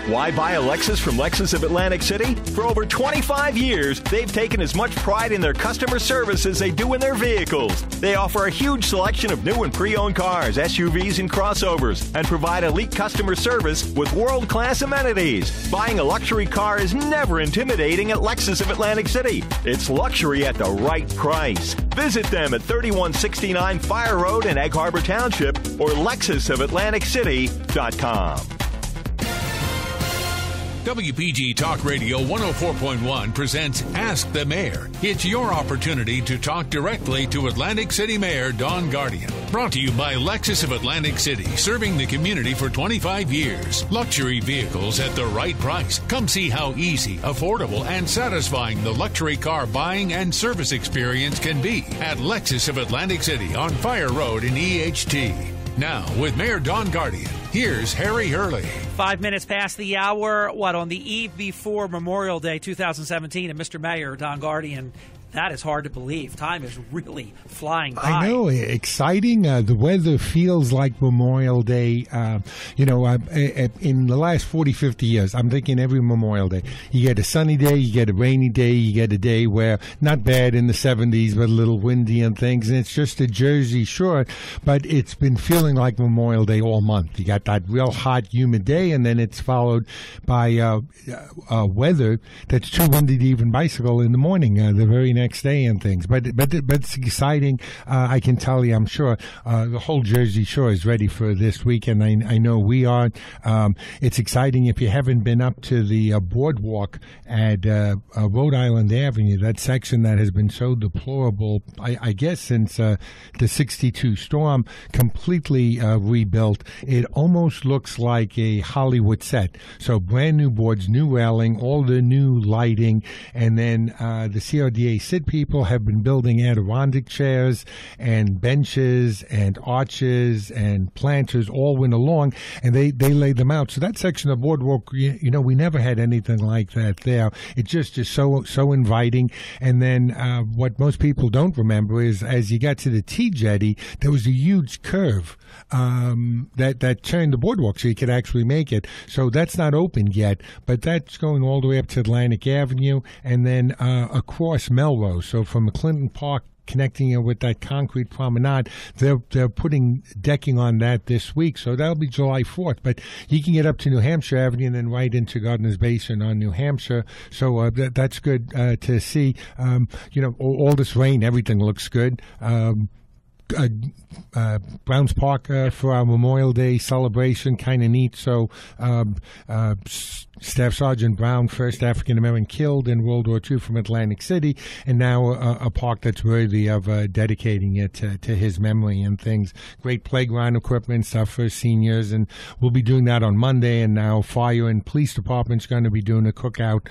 Why buy a Lexus from Lexus of Atlantic City? For over 25 years, they've taken as much pride in their customer service as they do in their vehicles. They offer a huge selection of new and pre-owned cars, SUVs, and crossovers, and provide elite customer service with world-class amenities. Buying a luxury car is never intimidating at Lexus of Atlantic City. It's luxury at the right price. Visit them at 3169 Fire Road in Egg Harbor Township or LexusofAtlanticCity.com. WPG Talk Radio 104.1 presents Ask the Mayor. It's your opportunity to talk directly to Atlantic City Mayor Don Guardian. Brought to you by Lexus of Atlantic City, serving the community for 25 years. Luxury vehicles at the right price. Come see how easy, affordable, and satisfying the luxury car buying and service experience can be at Lexus of Atlantic City on Fire Road in EHT. Now, with Mayor Don Guardian, here's Harry Hurley. 5 minutes past the hour, on the eve before Memorial Day 2017, and Mr. Mayor Don Guardian, that is hard to believe. Time is really flying by. I know, exciting. The weather feels like Memorial Day. In the last 40, 50 years, I'm thinking every Memorial Day, you get a sunny day, you get a rainy day, you get a day where not bad in the 70s, but a little windy and things, and it's just a Jersey Shore, but it's been feeling like Memorial Day all month. You got that real hot, humid day, and then it's followed by weather that's too windy to even bicycle in the morning, the very next day and things, but it's exciting. I can tell you, I'm sure the whole Jersey Shore is ready for this weekend. I know we are. It's exciting. If you haven't been up to the boardwalk at Rhode Island Avenue, that section that has been so deplorable, I guess since the 62 storm, completely rebuilt. It almost looks like a Hollywood set. So brand new boards, new railing, all the new lighting, and then the CRDA SID people have been building Adirondack chairs and benches and arches and planters all went along, and they laid them out. So that section of boardwalk, we never had anything like that there. It just is so inviting. And then what most people don't remember is as you got to the T-jetty, there was a huge curve that turned the boardwalk so you could actually make it. So that's not open yet, but that's going all the way up to Atlantic Avenue and then across Melrose. So from Clinton Park, connecting it with that concrete promenade, they're putting decking on that this week, so that'll be July 4th. But you can get up to New Hampshire Avenue and then right into Gardeners Basin on New Hampshire. So that's good to see. All this rain, everything looks good. Browns Park for our Memorial Day celebration, kind of neat. So Staff Sergeant Brown, first African-American killed in World War II from Atlantic City, and now a park that's worthy of dedicating it to his memory and things. Great playground equipment, stuff for seniors, and we'll be doing that on Monday, and now Fire and Police Department's going to be doing a cookout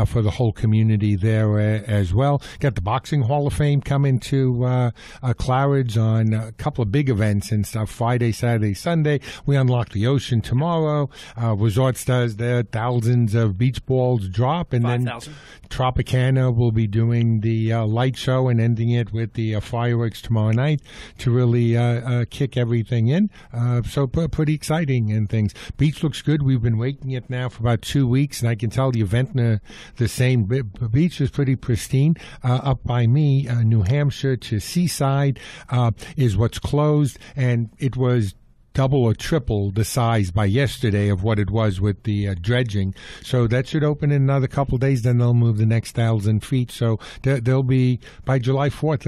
for the whole community there as well. Got the Boxing Hall of Fame coming to Claridge on a couple of big events and stuff, Friday, Saturday, Sunday. We unlock the ocean tomorrow. Resorts does their thousands of beach balls drop, and 5, then Tropicana will be doing the light show and ending it with the fireworks tomorrow night to really kick everything in. So pretty exciting and things. Beach looks good. We've been waiting it now for about 2 weeks, and I can tell you Ventnor, the same. Beach is pretty pristine. Up by me, New Hampshire to Seaside is what's closed, and it was double or triple the size by yesterday of what it was with the dredging. So that should open in another couple of days. Then they'll move the next 1,000 feet. So they'll be, by July 4th,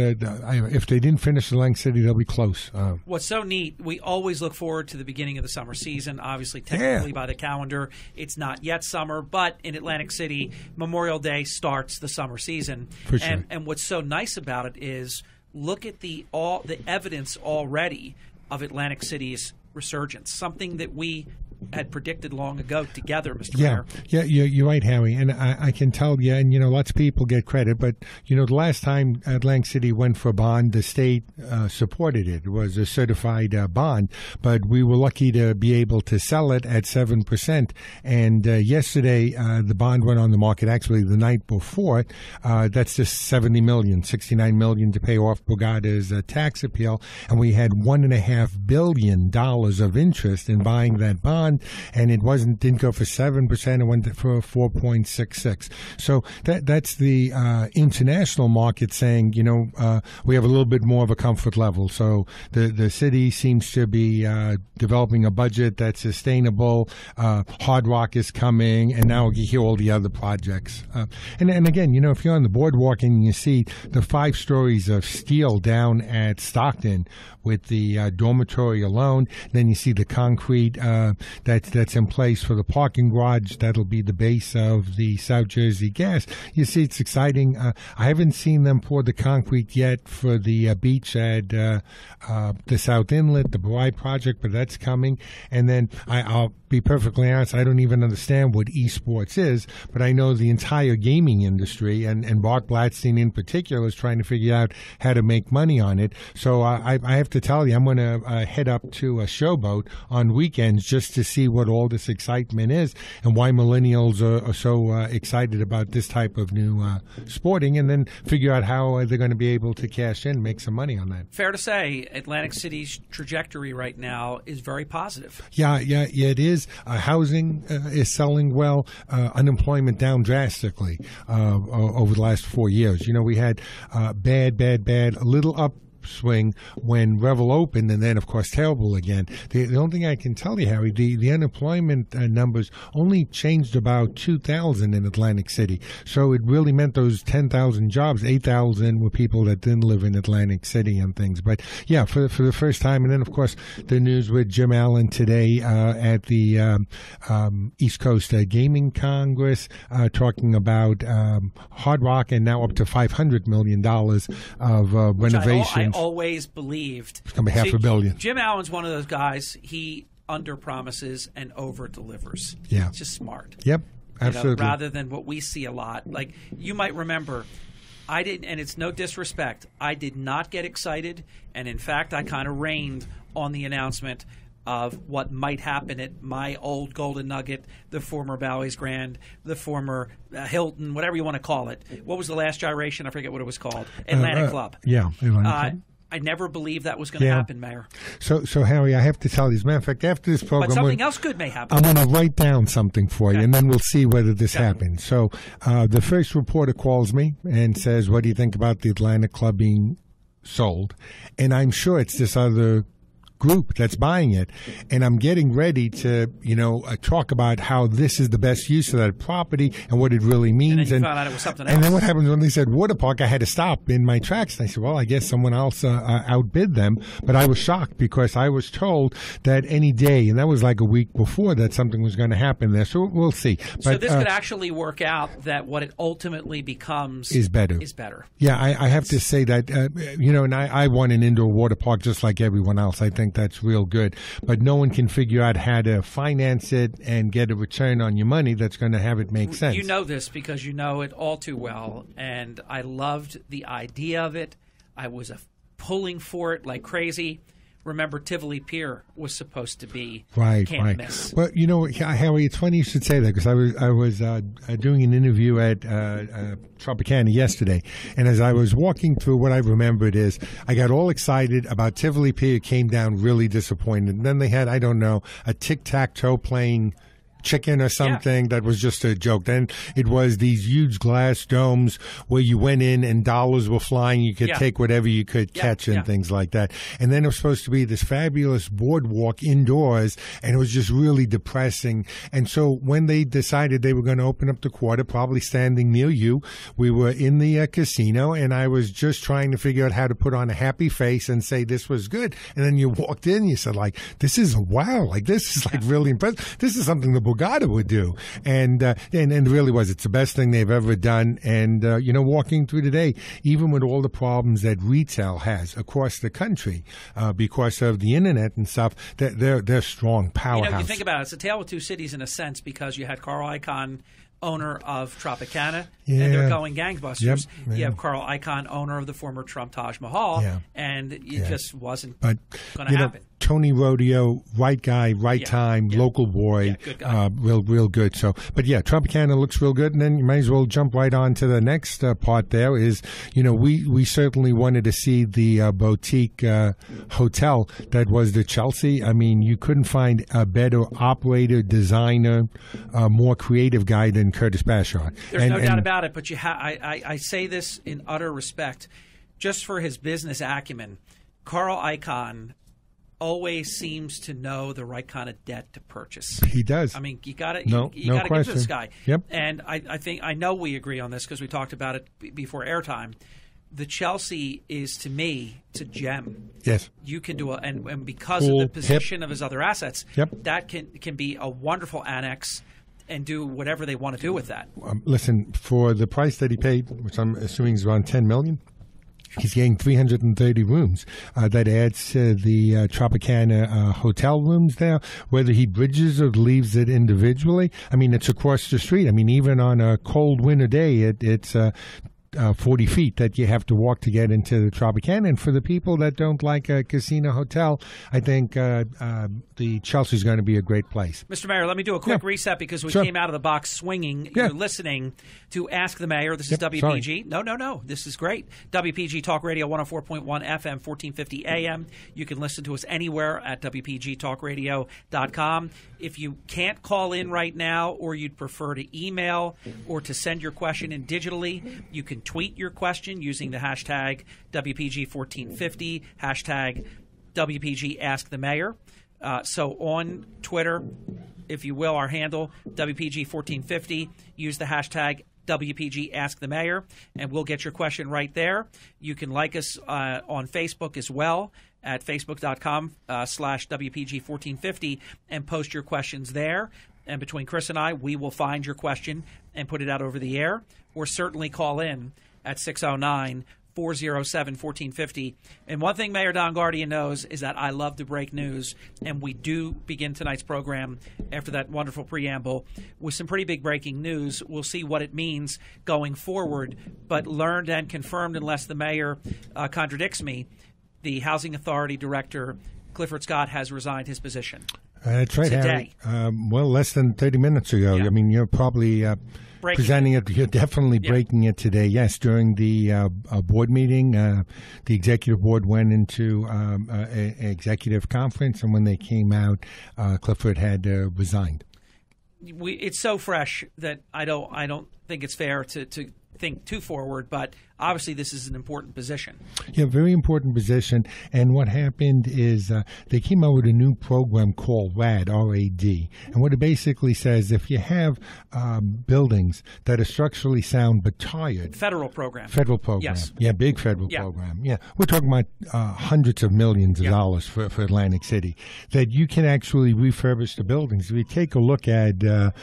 if they didn't finish Atlantic City, they'll be close. What's so neat, we always look forward to the beginning of the summer season. Obviously, technically by the calendar, it's not yet summer, but in Atlantic City, Memorial Day starts the summer season. For sure. And what's so nice about it is look at the evidence already of Atlantic City's resurgence, something that we had predicted long ago together, Mr. Mayor. Yeah, you're right, Harry. And I can tell you, and, lots of people get credit, but, the last time Atlantic City went for a bond, the state supported it. It was a certified bond, but we were lucky to be able to sell it at 7%. And yesterday, the bond went on the market, actually the night before. That's just $70 million, $69 million to pay off Borgata's tax appeal. And we had $1.5 billion of interest in buying that bond. month, and it didn't go for 7%. It went for 4.66. So that's the international market saying, we have a little bit more of a comfort level. So the city seems to be developing a budget that's sustainable. Hard Rock is coming, and now you hear all the other projects. And again, if you're on the boardwalk and you see the 5 stories of steel down at Stockton with the dormitory alone, then you see the concrete that's in place for the parking garage. That'll be the base of the South Jersey Gas. You see, it's exciting. I haven't seen them pour the concrete yet for the beach at the South Inlet, the Bride project, but that's coming. And then I'll be perfectly honest, I don't even understand what esports is, but I know the entire gaming industry, and Bart Blatstein in particular is trying to figure out how to make money on it. So I have to tell you, I'm going to head up to a Showboat on weekends just to see what all this excitement is and why millennials are so excited about this type of new sporting, and then figure out how they're going to be able to cash in and make some money on that. Fair to say, Atlantic City's trajectory right now is very positive. Yeah, it is. Housing is selling well. Unemployment down drastically over the last 4 years. We had bad, a little upswing when Revel opened, and then, of course, terrible again. The only thing I can tell you, Harry, the unemployment numbers only changed about 2,000 in Atlantic City. So it really meant those 10,000 jobs, 8,000 were people that didn't live in Atlantic City and things. But, yeah, for the first time. And then, of course, the news with Jim Allen today at the East Coast Gaming Congress talking about Hard Rock and now up to $500 million of renovations. I always believed it's going to be $500 million. Jim Allen's one of those guys. He under promises and over delivers. Yeah, it's just smart. Yep, absolutely. Rather than what we see a lot. Like you might remember, I didn't, and it's no disrespect, I did not get excited, and in fact, I kind of rained on the announcement of what might happen at my old Golden Nugget, the former Bally's Grand, the former Hilton, whatever you want to call it. What was the last gyration? I forget what it was called. Atlantic Club. Yeah, Atlantic Club. I never believed that was going to happen, Mayor. So Harry, I have to tell you, as a matter of fact, after this program, but something else good may happen. I'm going to write down something for you, and then we'll see whether this happens. So the first reporter calls me and says, what do you think about the Atlantic Club being sold? And I'm sure it's this other group that's buying it, and I'm getting ready to, talk about how this is the best use of that property and what it really means. And then you found out it was something else. And then what happens when they said water park, I had to stop in my tracks. And I said, well, I guess someone else outbid them. But I was shocked because I was told that any day, and that was like a week before, that something was going to happen there. So we'll see. But, so this could actually work out that what it ultimately becomes is better. Yeah, I have to say that, and I want an indoor water park just like everyone else. I think that's real good, but no one can figure out how to finance it and get a return on your money that's going to have it make sense. You know this because you know it all too well, and I loved the idea of it. I was pulling for it like crazy. Remember, Tivoli Pier was supposed to be can't miss. Well, Harry, it's funny you should say that because I was doing an interview at Tropicana yesterday, and as I was walking through, what I remembered is I got all excited about Tivoli Pier, came down really disappointed. And then they had, I don't know, a tic-tac-toe playing chicken or something that was just a joke. Then it was these huge glass domes where you went in and dollars were flying. You could take whatever you could catch and things like that. And then it was supposed to be this fabulous boardwalk indoors, and it was just really depressing. And so when they decided they were going to open up the quarter, probably standing near you, we were in the casino, and I was just trying to figure out how to put on a happy face and say this was good. And then you walked in, you said, like, this is wow, like this is like really impressive. This is something the Borgata would do, and it really was. It's the best thing they've ever done. And walking through today, even with all the problems that retail has across the country because of the internet and stuff, they're strong powerhouse. You think about it, it's a tale of two cities in a sense because you had Carl Icahn, owner of Tropicana, and they're going gangbusters. Yep. You have Carl Icahn, owner of the former Trump Taj Mahal, and it just wasn't going to happen. Tony Rodeo, right guy, right time, local boy, good guy. real good. So, but yeah, Tropicana looks real good, and then you might as well jump right on to the next part. There is, we certainly wanted to see the boutique hotel that was the Chelsea. I mean, you couldn't find a better operator, designer, more creative guy than Curtis Bashar. There's no doubt about it. But I say this in utter respect, just for his business acumen. Carl Icahn always seems to know the right kind of debt to purchase. He does. I mean, you got to no give this guy. Yep. And I know we agree on this because we talked about it before airtime. The Chelsea is, to me, it's a gem. Yes. You can do and because cool, of the position of his other assets, yep. that can be a wonderful annex and do whatever they want to do with that. Listen, for the price that he paid, which I'm assuming is around $10 million. He's getting 330 rooms. That adds to the Tropicana hotel rooms there. Whether he bridges or leaves it individually, I mean, it's across the street. I mean, even on a cold winter day, it's 40 feet that you have to walk to get into the Tropicana. And for the people that don't like a casino hotel, I think the Chelsea is going to be a great place. Mr. Mayor, let me do a quick reset because we came out of the box swinging. You're listening to Ask the Mayor. This is WPG. Sorry. No. This is great. WPG Talk Radio 104.1 FM, 1450 AM. You can listen to us anywhere at WPGTalkRadio.com. If you can't call in right now, or you'd prefer to email or to send your question in digitally, you can tweet your question using the hashtag WPG1450, hashtag WPGAskTheMayor. So on Twitter, if you will, our handle, WPG1450, use the hashtag WPGAskTheMayor, and we'll get your question right there. You can like us on Facebook as well at facebook.com/WPG1450 and post your questions there. And between Chris and I, we will find your question and put it out over the air, or certainly call in at 609-407-1450. And one thing Mayor Don Guardian knows is that I love to break news, and we do begin tonight's program after that wonderful preamble with some pretty big breaking news. We'll see what it means going forward, but learned and confirmed, unless the mayor contradicts me, the Housing Authority Director, Clifford Scott, has resigned his position. That's right, today. Harry. Well, less than 30 minutes ago. Yeah. I mean, you're probably presenting it. You're definitely breaking it today. Yes, during the board meeting, the executive board went into an executive conference, and when they came out, Clifford had resigned. It's so fresh that I don't think it's fair to think too forward, but obviously this is an important position. Yeah, very important position. And what happened is they came out with a new program called RAD, R-A-D. And what it basically says, if you have buildings that are structurally sound but tired. Federal program. Yes. Yeah, big federal program. Yeah. We're talking about hundreds of millions of dollars for Atlantic City, that you can actually refurbish the buildings. If you take a look at the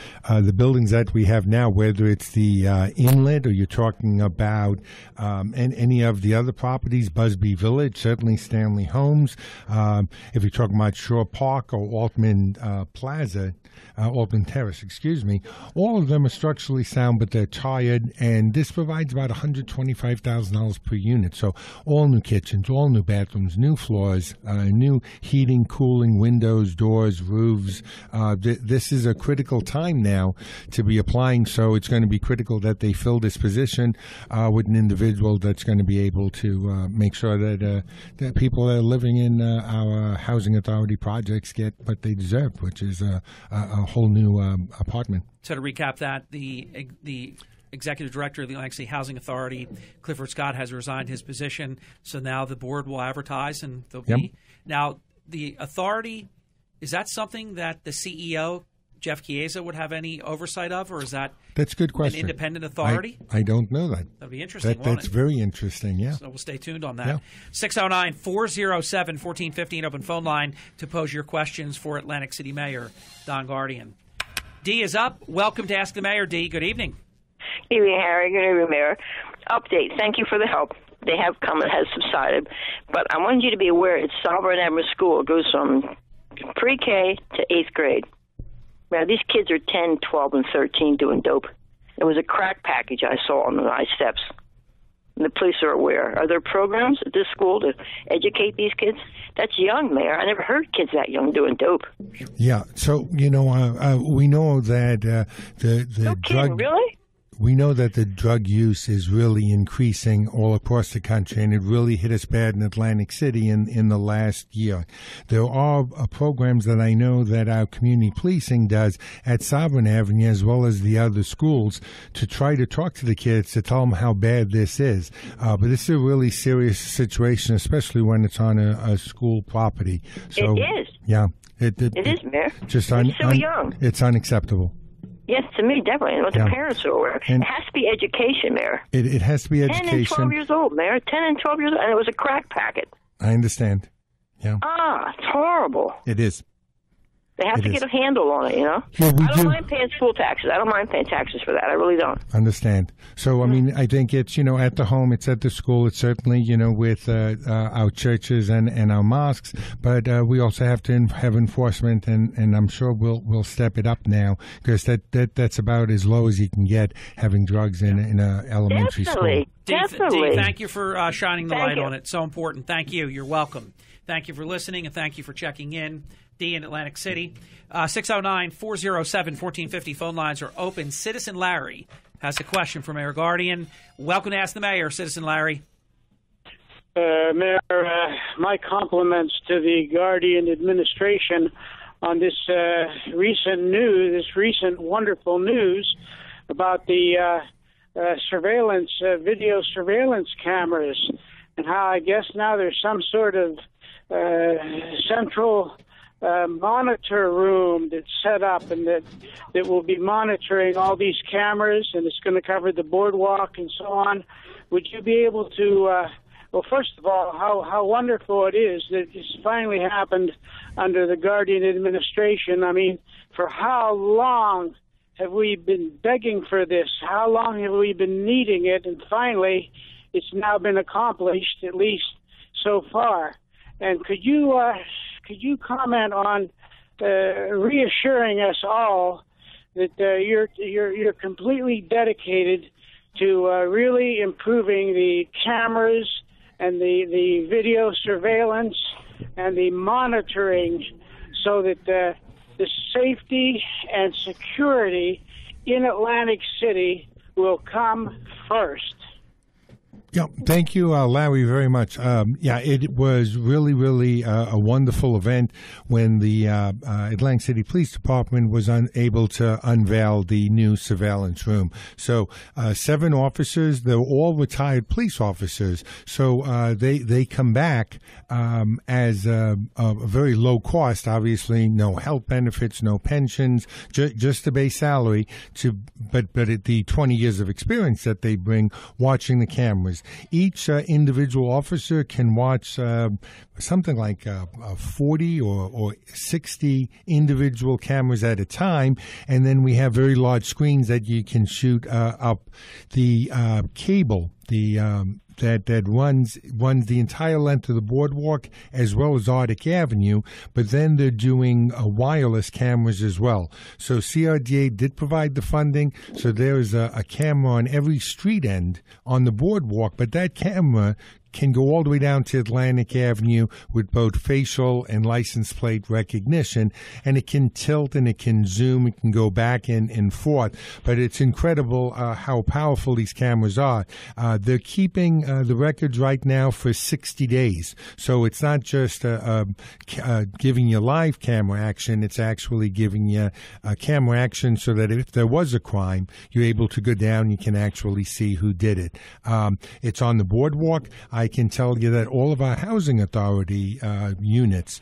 buildings that we have now, whether it's the Inlet or you're talking about any of the other properties, Busby Village, certainly Stanley Homes. If you're talking about Shore Park or Altman Plaza, Altman Terrace, all of them are structurally sound, but they're tired, and this provides about $125,000 per unit. So all new kitchens, all new bathrooms, new floors, new heating, cooling, windows, doors, roofs. This is a critical time now to be applying, so it's going to be critical that they fill this position with an individual that's going to be able to make sure that people that are living in our housing authority projects get what they deserve, which is a whole new apartment. So to recap that, the executive director of the Atlantic City Housing Authority, Clifford Scott, has resigned his position. So now the board will advertise, and there'll be now the authority. Is that something that the CEO, Jeff Chiesa, would have any oversight of, or is that's a good question. An independent authority? I don't know that. That'd be interesting. That's very interesting. Yeah. So we'll stay tuned on that. 609-407-1450, an open phone line to pose your questions for Atlantic City Mayor Don Guardian. D is up. Welcome to Ask the Mayor, D. Good evening. Good evening, Harry. Good evening, Mayor. Update. Thank you for the help. They have come and has subsided, but I want you to be aware it's Sovereign Admiral School. It goes from pre-K to 8th grade. Now, these kids are 10, 12, and 13 doing dope. It was a crack package I saw on the high steps. and the police are aware. Are there programs at this school to educate these kids? That's young, Mayor. I never heard kids that young doing dope. Yeah. So, we know that the drug... Really? We know that the drug use is really increasing all across the country, and it really hit us bad in Atlantic City in the last year. There are programs that I know that our community policing does at Sovereign Avenue as well as the other schools to try to talk to the kids to tell them how bad this is. But this is a really serious situation, especially when it's on a school property. So, it is. Yeah. It is, Mayor. Just it's so young. It's unacceptable. Yes, to me, definitely. And what the parents are aware. It has to be education, Mayor. It has to be education. 10 and 12 years old, Mayor. 10 and 12 years old. And it was a crack packet. I understand. Yeah. It's horrible. It is. They have to get a handle on it, Well, I don't mind paying school taxes. I don't mind paying taxes for that. I really don't. Understand. So, I mean, I think it's, at the home, it's at the school, it's certainly, with our churches and our mosques, but we also have to have enforcement, and I'm sure we'll step it up now, because that's about as low as you can get, having drugs in an elementary school. Definitely. Dee, thank you for shining the light on it. So important. Thank you. You're welcome. Thank you for listening, and thank you for checking in. Dee in Atlantic City. 609-407-1450 phone lines are open. Citizen Larry has a question for Mayor Guardian. Welcome to Ask the Mayor, Citizen Larry. Mayor, my compliments to the Guardian administration on this recent wonderful news about the video surveillance cameras, and how I guess now there's some sort of central monitor room that's set up, and that will be monitoring all these cameras, and it's going to cover the boardwalk and so on. Would you be able to, well, first of all, how wonderful it is that this finally happened under the Guardian administration. I mean, for how long have we been begging for this? How long have we been needing it? And finally, it's now been accomplished, at least so far. And could you comment on reassuring us all that you're completely dedicated to really improving the cameras and the video surveillance and the monitoring, so that the safety and security in Atlantic City will come first? Yeah, thank you, Larry, very much. It was really, really a wonderful event when the Atlantic City Police Department was unable to unveil the new surveillance room. So 7 officers, they're all retired police officers. So they come back as a very low cost, obviously, no health benefits, no pensions, just the base salary, but at the 20 years of experience that they bring watching the cameras. Each individual officer can watch something like 40 or 60 individual cameras at a time, and then we have very large screens that you can shoot up the cable, that runs the entire length of the boardwalk as well as Arctic Avenue, but then they're doing wireless cameras as well. So CRDA did provide the funding, so there's a camera on every street end on the boardwalk, but that camera can go all the way down to Atlantic Avenue with both facial and license plate recognition, and it can tilt and it can zoom, it can go back and forth. But it's incredible how powerful these cameras are. They're keeping the records right now for 60 days. So it's not just giving you live camera action, it's actually giving you camera action so that if there was a crime, you're able to go down, you can actually see who did it. It's on the boardwalk. I can tell you that all of our housing authority units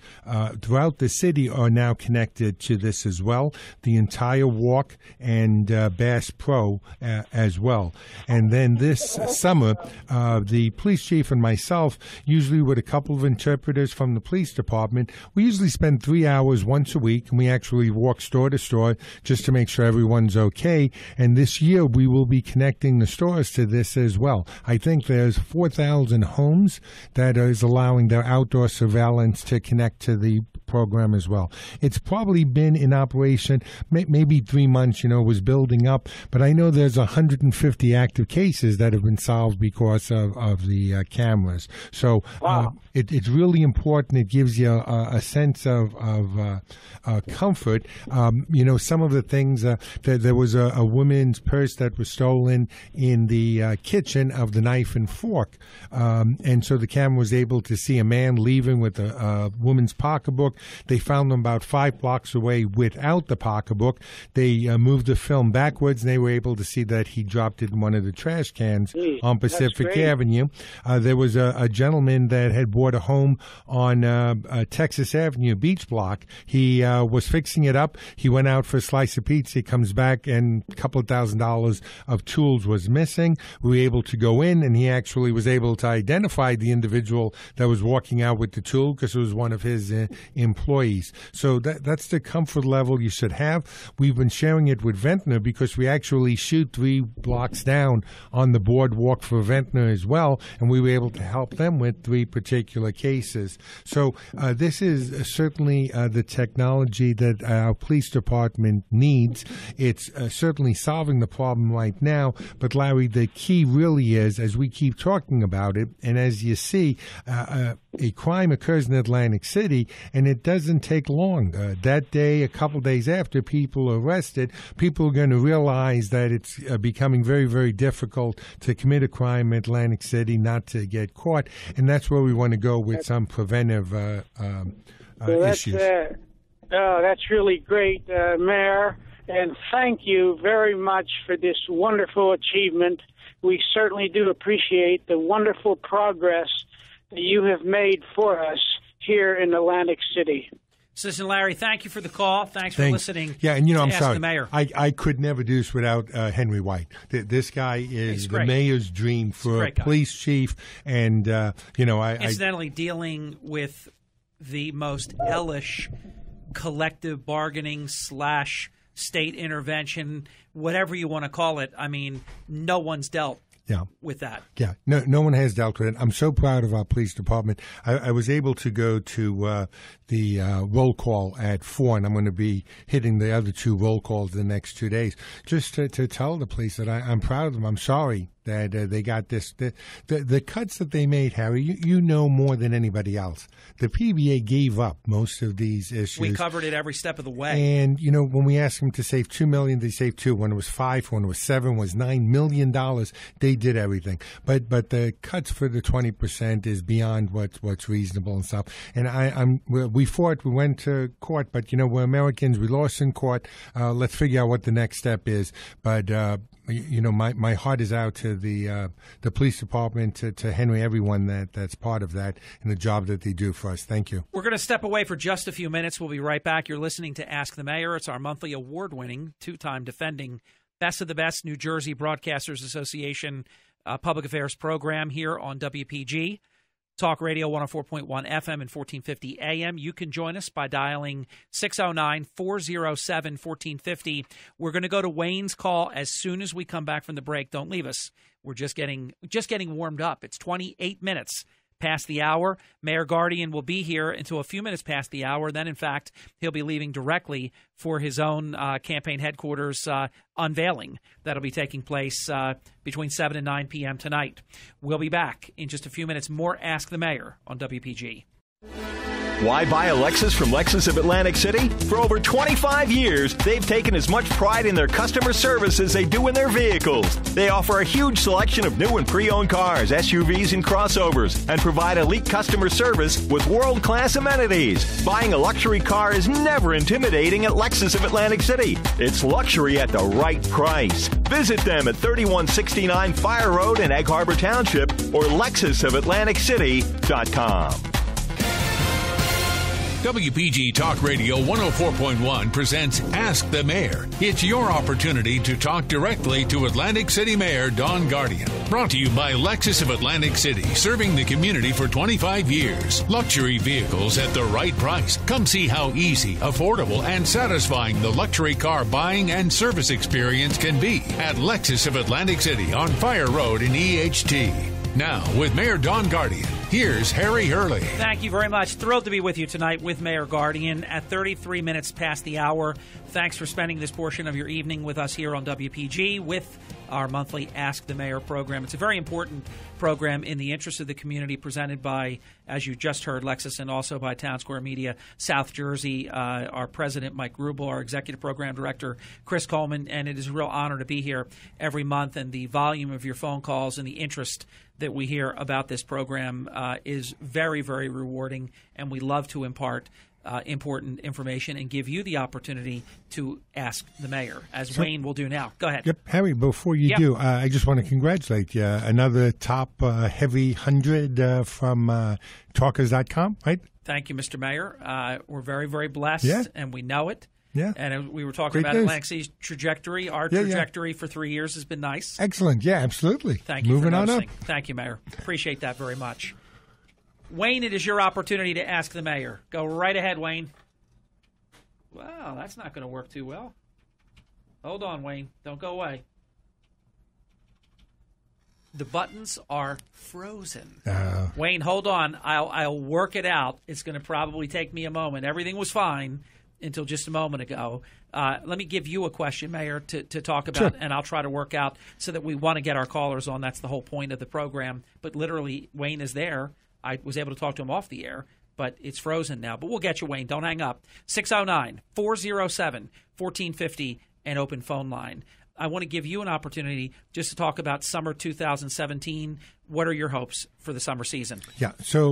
throughout the city are now connected to this as well. The entire walk and Bass Pro as well. And then this summer, the police chief and myself, usually with a couple of interpreters from the police department, we usually spend 3 hours once a week, and we actually walk store to store just to make sure everyone's okay. And this year, we will be connecting the stores to this as well. I think there's 4,000 homes that is allowing their outdoor surveillance to connect to the program as well. It's probably been in operation maybe 3 months, was building up, but I know there's 150 active cases that have been solved because of the cameras. So wow. It's really important. It gives you a sense of comfort. Some of the things, there was a woman's purse that was stolen in the kitchen of the knife and fork. And so the camera was able to see a man leaving with a woman's pocketbook. They found him about 5 blocks away without the pocketbook. They moved the film backwards, and they were able to see that he dropped it in one of the trash cans on Pacific Avenue. There was a gentleman that had bought a home on Texas Avenue beach block. He was fixing it up. He went out for a slice of pizza. He comes back, and a couple of $1,000s of tools was missing. We were able to go in, and he actually was able to identify the individual that was walking out with the tool because it was one of his employees. So that's the comfort level you should have. We've been sharing it with Ventnor because we actually shoot 3 blocks down on the boardwalk for Ventnor as well, and we were able to help them with 3 particular cases. So this is certainly the technology that our police department needs. It's certainly solving the problem right now, but Larry, the key really is, as we keep talking about it, and as you see, a crime occurs in Atlantic City, and it doesn't take long. That day, a couple days after people are arrested, people are going to realize that it's becoming very, very difficult to commit a crime in Atlantic City, not to get caught, and that's where we want to go with some preventive issues. That's really great, Mayor, and thank you very much for this wonderful achievement. We certainly do appreciate the wonderful progress that you have made for us here in Atlantic City. Citizen Larry, thank you for the call. Thanks for listening. Yeah, and I'm Ask sorry. the Mayor. I could never do this without Henry White. This guy is the mayor's dream for a police chief, and incidentally, dealing with the most hellish collective bargaining / state intervention, whatever you want to call it. I mean, no one's dealt with that. Yeah, no one has dealt with it. I'm so proud of our police department. I was able to go to the roll call at 4, and I'm going to be hitting the other 2 roll calls the next 2 days, just to tell the police that I'm proud of them. I'm sorry that they got this. The cuts that they made, Harry, you know more than anybody else. The PBA gave up most of these issues. We covered it every step of the way. And, when we asked them to save $2 million, they saved 2. When it was 5, when it was 7, was $9 million, they did everything. But the cuts for the 20% is beyond what's reasonable and stuff. And we fought, we went to court, but, we're Americans. We lost in court. Let's figure out what the next step is. But, my heart is out to the police department, to Henry, everyone that's part of that, and the job that they do for us. Thank you. We're going to step away for just a few minutes. We'll be right back. You're listening to Ask the Mayor. It's our monthly award-winning, 2-time defending Best of the Best New Jersey Broadcasters Association public affairs program here on WPG. Talk Radio 104.1 FM and 1450 AM. You can join us by dialing 609-407-1450. We're going to go to Wayne's call as soon as we come back from the break. Don't leave us. We're just getting warmed up. It's 28 minutes past the hour. Mayor Guardian will be here until a few minutes past the hour. Then, in fact, he'll be leaving directly for his own campaign headquarters unveiling that'll be taking place between 7 and 9 p.m. tonight. We'll be back in just a few minutes. More Ask the Mayor on WPG. Why buy a Lexus from Lexus of Atlantic City? For over 25 years, they've taken as much pride in their customer service as they do in their vehicles. They offer a huge selection of new and pre-owned cars, SUVs, and crossovers, and provide elite customer service with world-class amenities. Buying a luxury car is never intimidating at Lexus of Atlantic City. It's luxury at the right price. Visit them at 3169 Fire Road in Egg Harbor Township or LexusofAtlanticCity.com. WPG Talk Radio 104.1 presents Ask the Mayor. It's your opportunity to talk directly to Atlantic City Mayor Don Guardian. Brought to you by Lexus of Atlantic City, serving the community for 25 years. Luxury vehicles at the right price. Come see how easy, affordable, and satisfying the luxury car buying and service experience can be at Lexus of Atlantic City on Fire Road in EHT. Now, with Mayor Don Guardian, here's Harry Hurley. Thank you very much. Thrilled to be with you tonight with Mayor Guardian at 33 minutes past the hour. Thanks for spending this portion of your evening with us here on WPG with our monthly Ask the Mayor program. It's a very important program in the interest of the community, presented by, as you just heard, Lexus, and also by Town Square Media South Jersey, our president, Mike Rubel, our executive program director, Chris Coleman, and it is a real honor to be here every month. And the volume of your phone calls and the interest that we hear about this program is very, very rewarding, and we love to impart important information and give you the opportunity to ask the mayor, as Wayne will do now. Go ahead. Yep, Harry, before you do, I just want to congratulate you. Another top heavy 100 from talkers.com, right? Thank you, Mr. Mayor. We're very, very blessed, and we know it. Yeah. And we were talking about Atlantic City's trajectory. Our trajectory for 3 years has been nice. Excellent. Yeah, absolutely. Thank you Moving for on noticing. up. Thank you, Mayor. Appreciate that very much. Wayne, it is your opportunity to ask the mayor. Go right ahead, Wayne. Wow, that's not going to work too well. Hold on, Wayne. Don't go away. The buttons are frozen. Wayne, hold on. I'll work it out. It's going to probably take me a moment. Everything was fine until just a moment ago. Let me give you a question, Mayor, to talk about, and I'll try to work out so that we want to get our callers on. That's the whole point of the program. But literally, Wayne is there. I was able to talk to him off the air, but it's frozen now. But we'll get you, Wayne. Don't hang up. 609-407-1450, an open phone line. I want to give you an opportunity just to talk about summer 2017. What are your hopes for the summer season? Yeah, so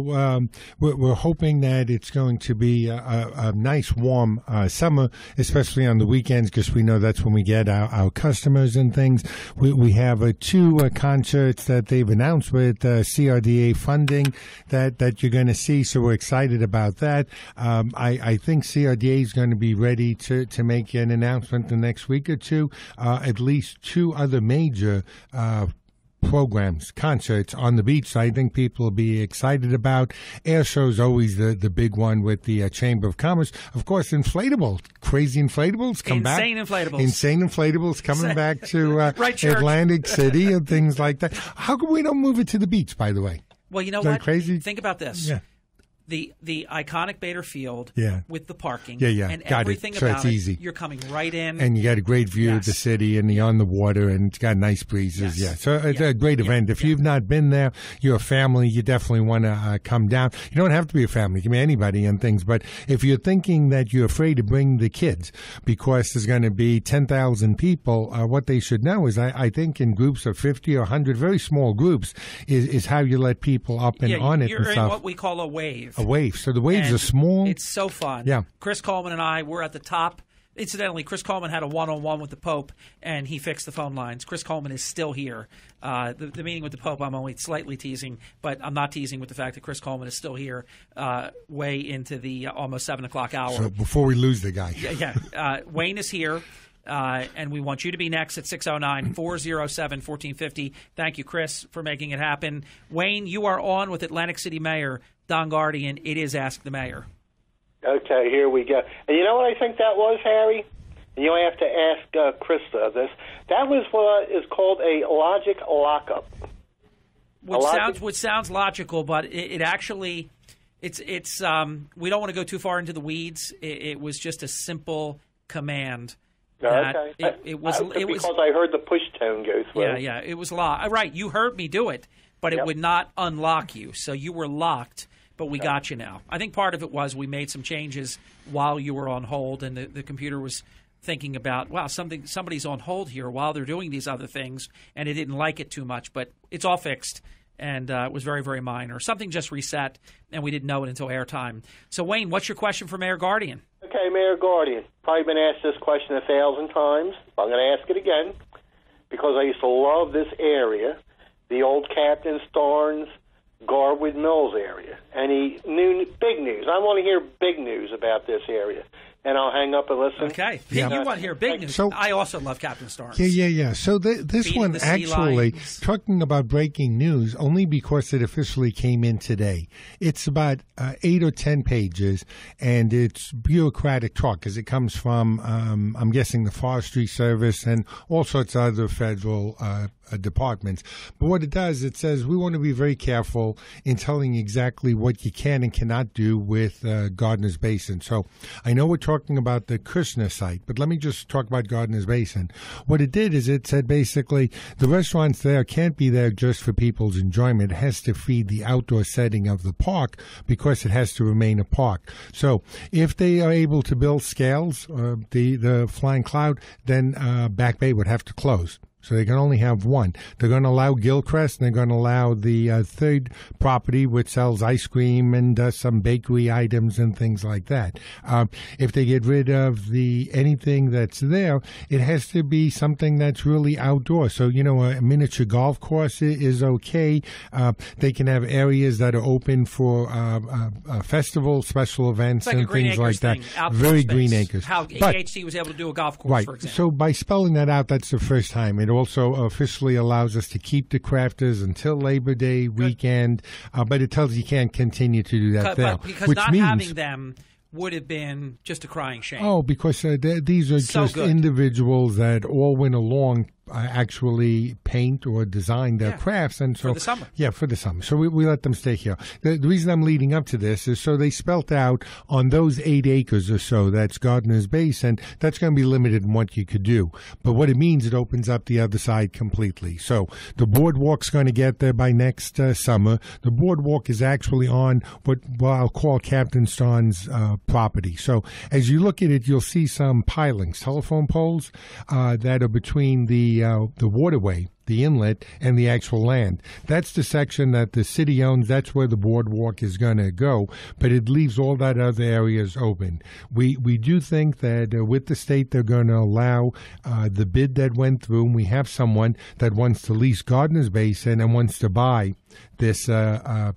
we're hoping that it's going to be a nice, warm summer, especially on the weekends, because we know that's when we get our customers and things. We have two concerts that they've announced with CRDA funding that you're going to see, so we're excited about that. I think CRDA is going to be ready to make an announcement the next week or two. At least two other major programs, concerts on the beach. So I think people will be excited about. Air show is always the big one with the Chamber of Commerce. Of course, crazy inflatables come back. Insane inflatables coming back to Atlantic City and things like that. How come we don't move it to the beach, by the way? Well, you know what? Crazy? Think about this. Yeah. The iconic Bader Field with the parking and got everything it. So about it's easy. You're coming right in. And you got a great view of the city and on the water, and it's got nice breezes. Yes. So it's a great event. If you've not been there, you're a family, you definitely want to come down. You don't have to be a family. You can be anybody and things. But if you're thinking that you're afraid to bring the kids because there's going to be 10,000 people, what they should know is I think in groups of 50 or 100, very small groups, is how you let people up and on it. You're and in what we call a wave. A wave. So the waves are small. It's so fun. Yeah. Chris Coleman and I were at the top. Incidentally, Chris Coleman had a one-on-one with the Pope, and he fixed the phone lines. Chris Coleman is still here. The meeting with the Pope, I'm only slightly teasing, but I'm not teasing with the fact that Chris Coleman is still here way into the almost 7 o'clock hour. So before we lose the guy. Wayne is here. And we want you to be next at 609-407-1450. Thank you, Chris, for making it happen. Wayne, you are on with Atlantic City Mayor Don Guardian. It is Ask the Mayor. Okay, here we go. And you know what I think that was, Harry? And you have to ask Krista this. That was what is called a logic lockup. Which sounds logical, but it actually it's we don't want to go too far into the weeds. It was just a simple command. Okay. It was because I heard the push tone go through. Yeah, it was locked. Right, you heard me do it, but it would not unlock you. So you were locked, but we got you now. I think part of it was we made some changes while you were on hold, and the computer was thinking about, wow, somebody's on hold here while they're doing these other things, and it didn't like it too much. But it's all fixed, and it was very, very minor. Something just reset, and we didn't know it until airtime. So, Wayne, what's your question for Mayor Guardian? Okay, Mayor Guardian. Probably been asked this question 1,000 times. I'm going to ask it again because I used to love this area, the old Captain Starnes, Garwood Mills area. Any big news? I want to hear big news about this area. and I'll hang up and listen. Okay. You want to hear big news. So, I also love Captain Storms. Yeah. So this Feeding one the sea actually, lions. talking about breaking news, only because it officially came in today. It's about 8 or 10 pages, and it's bureaucratic talk because it comes from, I'm guessing, the Forestry Service and all sorts of other federal departments. But what it does, it says we want to be very careful in telling exactly what you can and cannot do with Gardner's Basin. So I know we're talking about the Kushner site, but let me just talk about Gardner's Basin. What it did is it said basically the restaurants there can't be there just for people's enjoyment. It has to feed the outdoor setting of the park because it has to remain a park. So if they are able to build scales, the Flying Cloud, then Back Bay would have to close. So they can only have one. They're going to allow Gilchrist, and they're going to allow the third property, which sells ice cream and some bakery items and things like that. If they get rid of anything that's there, it has to be something that's really outdoor. So, a miniature golf course is okay. They can have areas that are open for festivals, special events, like and things like that. Very Green Acres. How AHC was able to do a golf course, for example. So by spelling that out, that's the first time. It also officially allows us to keep the crafters until Labor Day weekend, but it tells you can't continue to do that there. Because not having them would have been just a crying shame. Oh, because these are So just good. individuals that all went along actually paint or design their crafts, and so for the summer. Yeah, for the summer. So we let them stay here. The reason I'm leading up to this is so they spelt out on those 8 acres or so that's Gardner's Basin. That's going to be limited in what you could do, but what it means, it opens up the other side completely. So the boardwalk's going to get there by next summer. The boardwalk is actually on what I'll call Captain Starn's property. So as you look at it, you'll see some pilings, telephone poles that are between the waterway, the inlet, and the actual land. That's the section that the city owns. That's where the boardwalk is going to go, but it leaves all that other areas open. We do think that with the state, they're going to allow the bid that went through, and we have someone that wants to lease Gardner's Basin and wants to buy this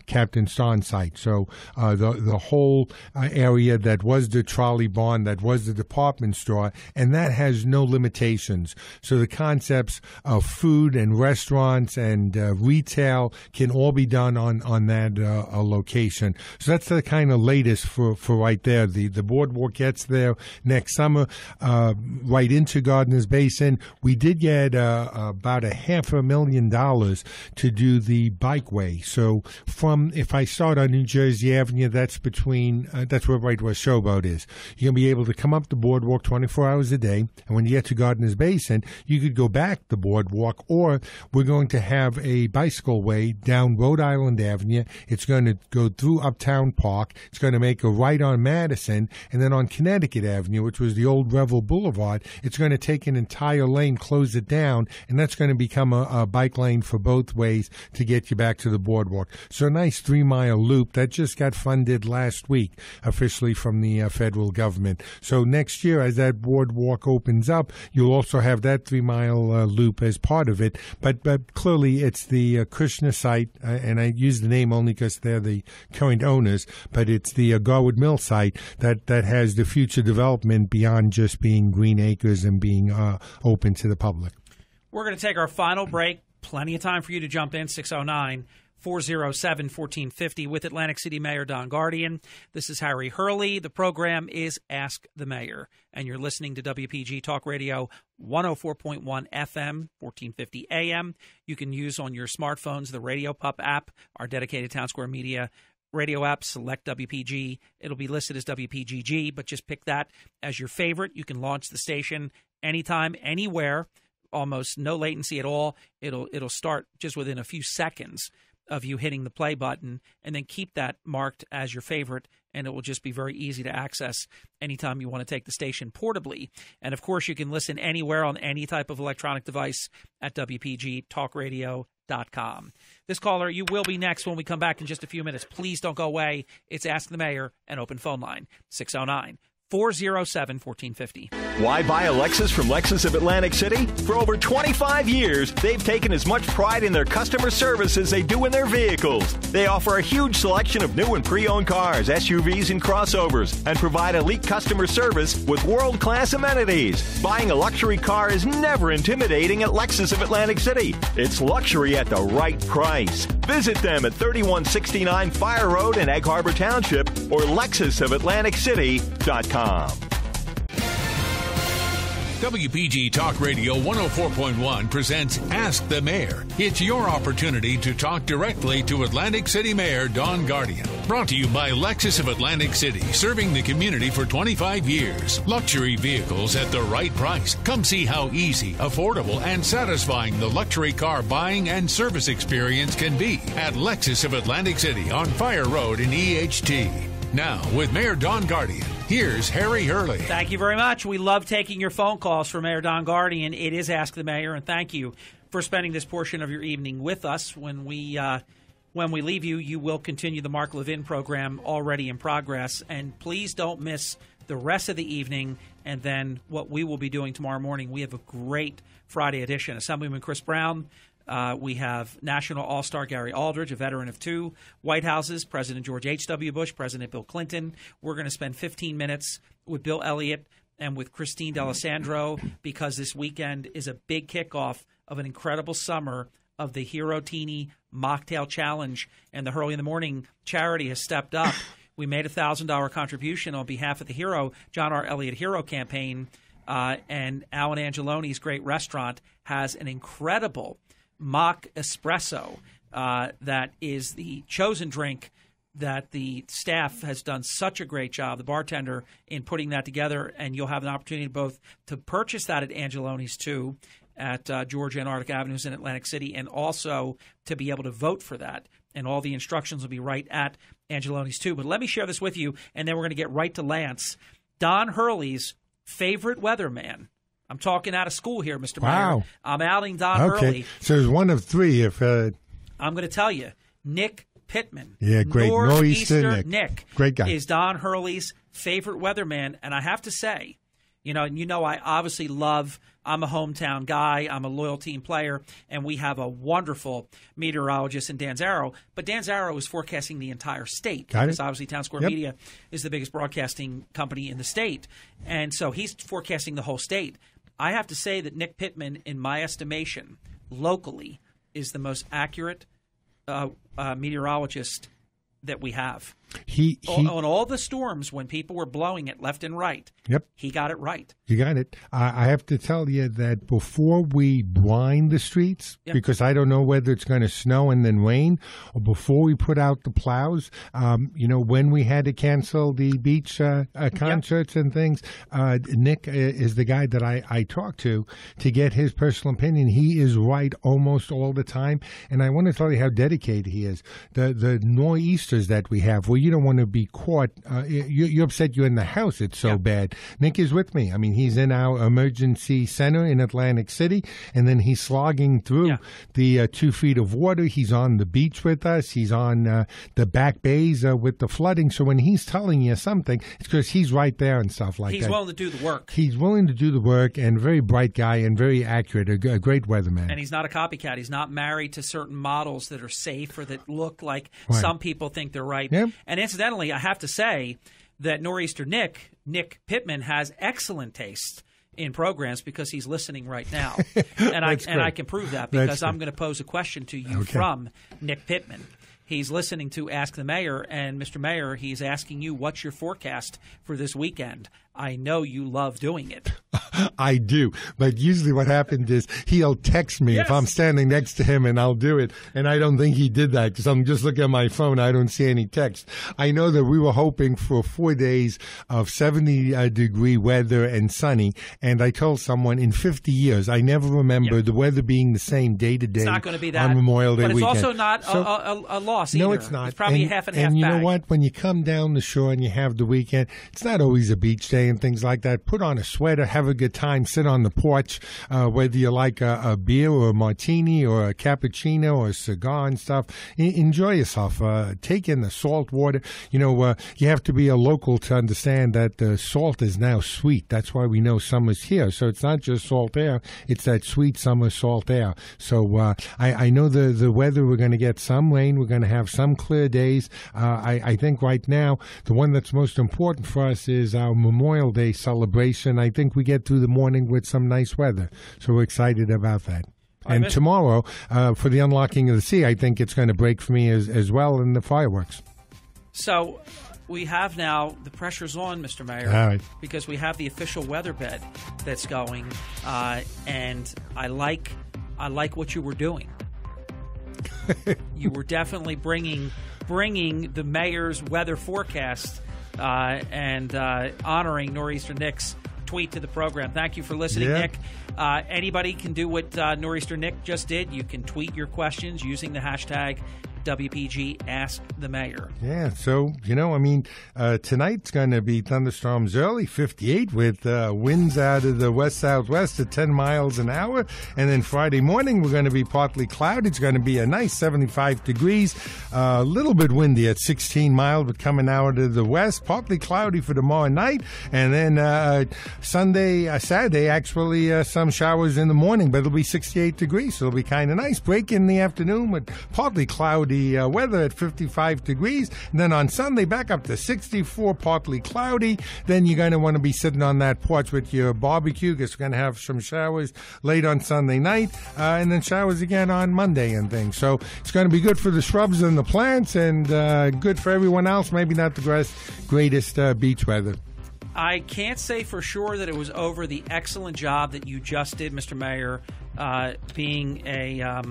Captain Starn site. So the whole area that was the trolley barn, that was the department store, and that has no limitations. So the concepts of food and restaurants and retail can all be done on that location. So that's the kind of latest for right there. The boardwalk gets there next summer, right into Gardner's Basin. We did get about $500,000 to do the bikeway. So if I start on New Jersey Avenue, that's right where Showboat is. You're going to be able to come up the boardwalk 24 hours a day, and when you get to Gardner's Basin, you could go back the boardwalk, or we're going to have a bicycle way down Rhode Island Avenue. It's going to go through Uptown Park. It's going to make a right on Madison, and then on Connecticut Avenue, which was the old Revel Boulevard, it's going to take an entire lane, close it down, and that's going to become a bike lane for both ways to get you back to the boardwalk. So a nice 3-mile loop that just got funded last week officially from the federal government. So next year, as that boardwalk opens up, you'll also have that 3-mile loop as part of it. But clearly, it's the Kushner site, and I use the name only because they're the current owners. But it's the Garwood Mill site that has the future development beyond just being Green Acres and being open to the public. We're going to take our final break. Plenty of time for you to jump in. 609-407-1450 with Atlantic City Mayor Don Guardian. This is Harry Hurley. The program is Ask the Mayor, and you're listening to WPG Talk Radio 104.1 FM, 1450 AM. You can use on your smartphones the Radio Pup app, our dedicated Town Square Media radio app. Select WPG. It'll be listed as WPGG, but just pick that as your favorite. You can launch the station anytime, anywhere. Almost no latency at all. It'll start just within a few seconds of you hitting the play button, and then keep that marked as your favorite, and it will just be very easy to access anytime you want to take the station portably. And, of course, you can listen anywhere on any type of electronic device at WPGTalkRadio.com. This caller, you will be next when we come back in just a few minutes. Please don't go away. It's Ask the Mayor, an open phone line, 609 407-1450. Why buy a Lexus from Lexus of Atlantic City? For over 25 years, they've taken as much pride in their customer service as they do in their vehicles. They offer a huge selection of new and pre-owned cars, SUVs, and crossovers, and provide elite customer service with world-class amenities. Buying a luxury car is never intimidating at Lexus of Atlantic City. It's luxury at the right price. Visit them at 3169 Fire Road in Egg Harbor Township or LexusofAtlanticCity.com. WPG Talk Radio 104.1 presents Ask the Mayor. It's your opportunity to talk directly to Atlantic City Mayor Don Guardian. Brought to you by Lexus of Atlantic City, serving the community for 25 years. Luxury vehicles at the right price. Come see how easy, affordable, and satisfying the luxury car buying and service experience can be at Lexus of Atlantic City on Fire Road in EHT. Now, with Mayor Don Guardian, here's Harry Hurley. Thank you very much. We love taking your phone calls for Mayor Don Guardian. It is Ask the Mayor, and thank you for spending this portion of your evening with us. When we leave you, you will continue the Mark Levin program already in progress. And please don't miss the rest of the evening and then what we will be doing tomorrow morning. We have a great Friday edition. Assemblyman Chris Brown. We have National All-Star Gary Aldridge, a veteran of two White Houses, President George H.W. Bush, President Bill Clinton. We're going to spend 15 minutes with Bill Elliott and with Christine D'Alessandro because this weekend is a big kickoff of an incredible summer of the Hero Teeny Mocktail Challenge. And the Hurley in the Morning charity has stepped up. We made a $1,000 contribution on behalf of the Hero, John R. Elliott Hero campaign. And Alan Angeloni's great restaurant has an incredible mock espresso that is the chosen drink that the staff has done such a great job, the bartender, in putting that together. And you'll have an opportunity both to purchase that at Angeloni's too, at Georgia and Arctic Avenues in Atlantic City, and also to be able to vote for that. And all the instructions will be right at Angeloni's too. But let me share this with you, and then we're going to get right to Lance. Don Hurley's favorite weatherman. I'm talking out of school here, Mr. Wow. Mayor. I'm outing Don Hurley. So there's one of three. If I'm going to tell you, Nick Pittman. Yeah, great. Nor'easter Nick. Great guy. Is Don Hurley's favorite weatherman. And I have to say, I obviously I'm a hometown guy. I'm a loyal team player. And we have a wonderful meteorologist in Dan Zarrow. But Dan Zarrow is forecasting the entire state. Because obviously Town Square Media is the biggest broadcasting company in the state. And so he's forecasting the whole state. I have to say that Nick Pittman, in my estimation, locally, is the most accurate meteorologist that we have. On all the storms, when people were blowing it left and right, he got it right. You got it. I have to tell you that before we blind the streets, because I don't know whether it's going to snow and then rain, or before we put out the plows, when we had to cancel the beach concerts and things, Nick is the guy that I talk to get his personal opinion. He is right almost all the time, and I want to tell you how dedicated he is. The nor'easters that we have, you don't want to be caught. You're upset you're in the house. It's so bad. Nick is with me. I mean, he's in our emergency center in Atlantic City, and then he's slogging through the 2 feet of water. He's on the beach with us. He's on the back bays with the flooding. So when he's telling you something, it's because he's right there and stuff like that. He's willing to do the work. He's willing to do the work, and very bright guy and very accurate, a great weatherman. And he's not a copycat. He's not married to certain models that are safe or that look like some people think they're right. Yep. And incidentally, I have to say that Nor'easter Nick Pittman, has excellent taste in programs because he's listening right now. And I can prove that because I'm going to pose a question to you from Nick Pittman. He's listening to Ask the Mayor, and Mr. Mayor, he's asking you, what's your forecast for this weekend? I know you love doing it. I do. But usually what happens is he'll text me if I'm standing next to him, and I'll do it. And I don't think he did that because I'm just looking at my phone. I don't see any text. I know that we were hoping for 4 days of 70-degree weather and sunny. And I told someone in 50 years, I never remember the weather being the same day to day. It's not going to be that. On Memorial Day weekend. But it's also not a loss either. No, it's not. It's probably a half and half And you bag. know what? When you come down the shore and you have the weekend, it's not always a beach day. and things like that. Put on a sweater, have a good time, sit on the porch, whether you like a beer or a martini or a cappuccino or a cigar and stuff. Enjoy yourself. Take in the salt water. You have to be a local to understand that salt is now sweet. That's why we know summer's here. So it's not just salt air. It's that sweet summer salt air. So I know the weather, we're going to get some rain. We're going to have some clear days. I think right now the one that's most important for us is our Memorial Day celebration. I think we get through the morning with some nice weather. So we're excited about that. And tomorrow, for the unlocking of the sea, I think it's going to break for me as well in the fireworks. So we have now, the pressure's on, Mr. Mayor, all right, because we have the official weather bed that's going, and I like what you were doing. You were definitely bringing the mayor's weather forecast and honoring Nor'easter Nick's tweet to the program. Thank you for listening, Nick. Anybody can do what Nor'easter Nick just did. You can tweet your questions using the hashtag WPG Ask the Mayor. Yeah, so, tonight's going to be thunderstorms early, 58, with winds out of the west-southwest at 10 miles an hour. And then Friday morning, we're going to be partly cloudy. It's going to be a nice 75 degrees, a little bit windy at 16 miles, but coming out of the west, partly cloudy for tomorrow night. And then Saturday, actually, some showers in the morning, but it'll be 68 degrees, so it'll be kind of nice. Break in the afternoon with partly cloudy weather at 55 degrees. And then on Sunday, back up to 64, partly cloudy. Then you're going to want to be sitting on that porch with your barbecue, because we're going to have some showers late on Sunday night, and then showers again on Monday and things. So it's going to be good for the shrubs and the plants, and good for everyone else. Maybe not the greatest beach weather. I can't say for sure that it was over the excellent job that you just did, Mr. Mayor, being a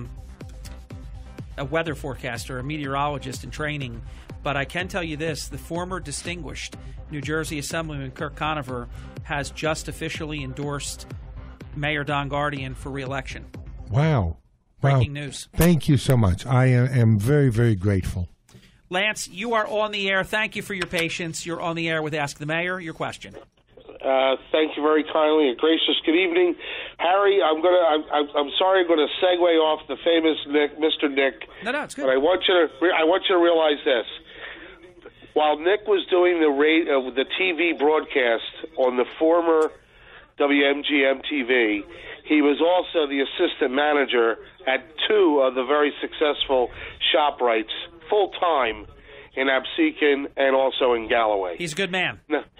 weather forecaster, a meteorologist in training. But I can tell you this, the former distinguished New Jersey Assemblyman Kirk Conover has just officially endorsed Mayor Don Guardian for re-election. Wow. Breaking news. Thank you so much. I am very, very grateful. Lance, you are on the air. Thank you for your patience. You're on the air with Ask the Mayor. Your question. Thank you very kindly and gracious. Good evening, Harry. I'm sorry. I'm going to segue off the famous Mr. Nick. No, it's good. But I want you to realize this. While Nick was doing the TV broadcast on the former WMGM TV, he was also the assistant manager at two of the very successful ShopRites full time in Absecon and also in Galloway. He's a good man.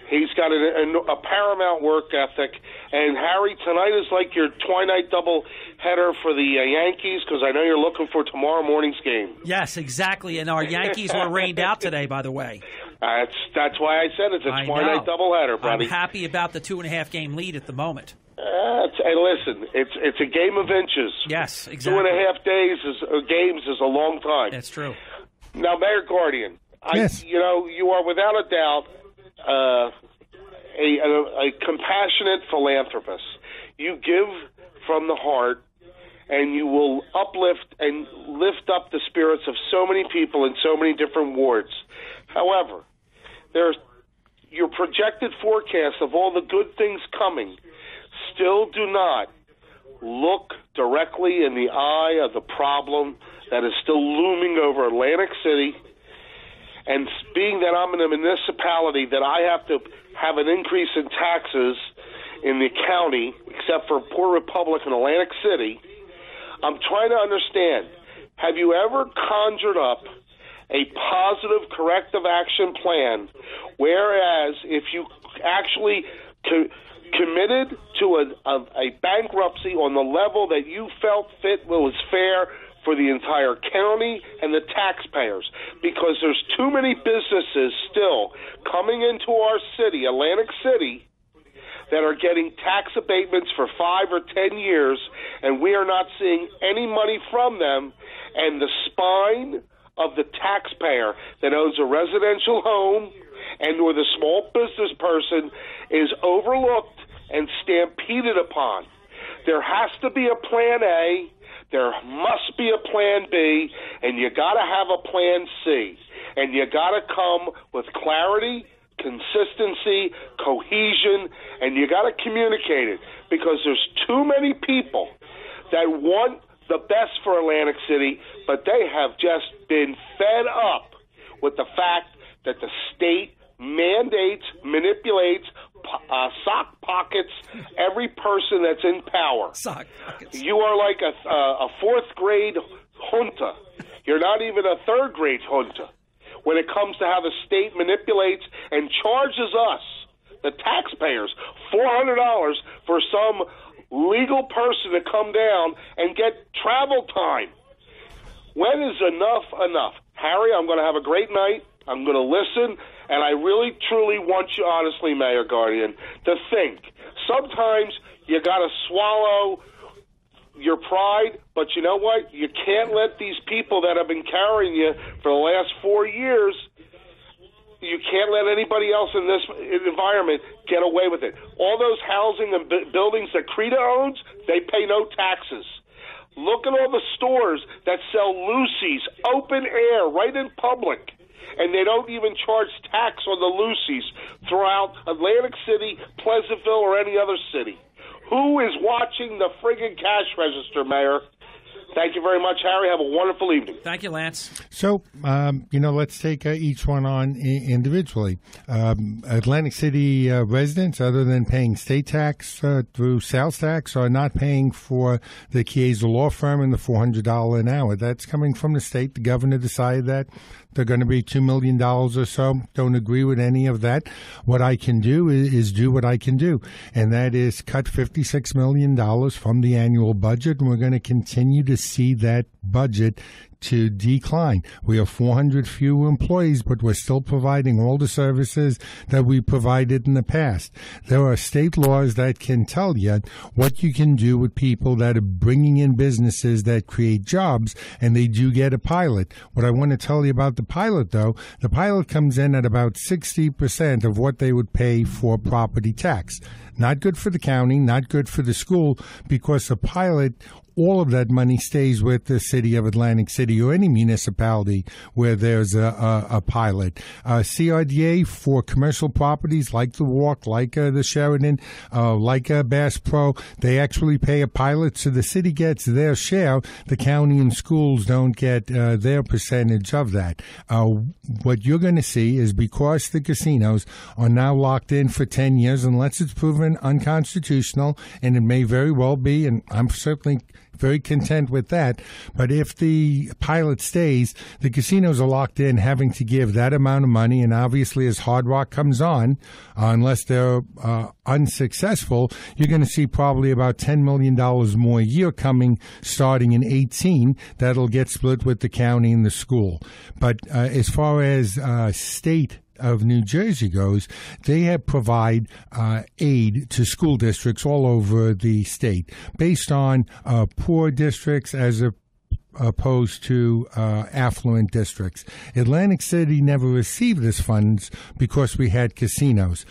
He's got a paramount work ethic. And, Harry, tonight is like your twilight double header for the Yankees, because I know you're looking for tomorrow morning's game. Yes, exactly. And our Yankees were rained out today, by the way. That's why I said it's a twilight double header, buddy. I'm happy about the 2.5 game lead at the moment. Hey, listen, it's a game of inches. Yes, exactly. 2.5 days games is a long time. That's true. Now, Mayor Guardian, yes. You are without a doubt a compassionate philanthropist. You give from the heart, and you will uplift and lift up the spirits of so many people in so many different wards. However, your projected forecast of all the good things coming still do not look directly in the eye of the problem that is still looming over Atlantic City. And being that I'm in a municipality that I have to have an increase in taxes in the county, except for Port Republic and Atlantic City, I'm trying to understand, have you ever conjured up a positive corrective action plan, whereas if you actually committed to a bankruptcy on the level that you felt fit was fair for the entire county and the taxpayers, because there's too many businesses still coming into our city, Atlantic City, that are getting tax abatements for 5 or 10 years, and we are not seeing any money from them, and the spine of the taxpayer that owns a residential home and or the small business person is overlooked and stampeded upon. There has to be a plan A. There must be a plan B, and you got to have a plan C. And you got to come with clarity, consistency, cohesion, and you got to communicate it, because there's too many people that want the best for Atlantic City, but they have just been fed up with the fact that the state mandates, manipulates, sock pockets every person that's in power. Sock pockets. You are like a fourth grade junta. You're not even a third grade junta when it comes to how the state manipulates and charges us, the taxpayers, $400 for some legal person to come down and get travel time. When is enough enough? Harry, I'm going to have a great night. I'm going to listen, and I really, truly want you, honestly, Mayor Guardian, to think. Sometimes you got to swallow your pride, but you know what? You can't let these people that have been carrying you for the last 4 years, you can't let anybody else in this environment get away with it. All those housing and buildings that CRETA owns, they pay no taxes. Look at all the stores that sell Lucy's open air right in public, and they don't even charge tax on the Lucy's throughout Atlantic City, Pleasantville, or any other city. Who is watching the friggin' cash register, Mayor? Thank you very much, Harry. Have a wonderful evening. Thank you, Lance. So, let's take each one on individually. Atlantic City residents, other than paying state tax through sales tax, are not paying for the Chiesa law firm and the $400 an hour. That's coming from the state. The governor decided that they're going to be $2 million or so. Don't agree with any of that. What I can do is do what I can do, and that is cut $56 million from the annual budget, and we're going to continue to see that budget to decline. We have 400 fewer employees, but we're still providing all the services that we provided in the past. There are state laws that can tell you what you can do with people that are bringing in businesses that create jobs, and they do get a pilot. What I want to tell you about the pilot, though, the pilot comes in at about 60% of what they would pay for property tax. Not good for the county, not good for the school, because the pilot, all of that money stays with the city of Atlantic City or any municipality where there's a pilot. CRDA for commercial properties like the Walk, like the Sheridan, like Bass Pro, they actually pay a pilot, so the city gets their share. The county and schools don't get their percentage of that. What you're going to see is, because the casinos are now locked in for 10 years, unless it's proven unconstitutional, and it may very well be, and I'm certainly very content with that. But if the pilot stays, the casinos are locked in, having to give that amount of money. And obviously, as Hard Rock comes on, unless they're unsuccessful, you're going to see probably about $10 million more a year coming starting in 2018. That'll get split with the county and the school. But as far as state of New Jersey goes, they have provide aid to school districts all over the state based on poor districts as opposed to affluent districts. Atlantic City never received this funds because we had casinos.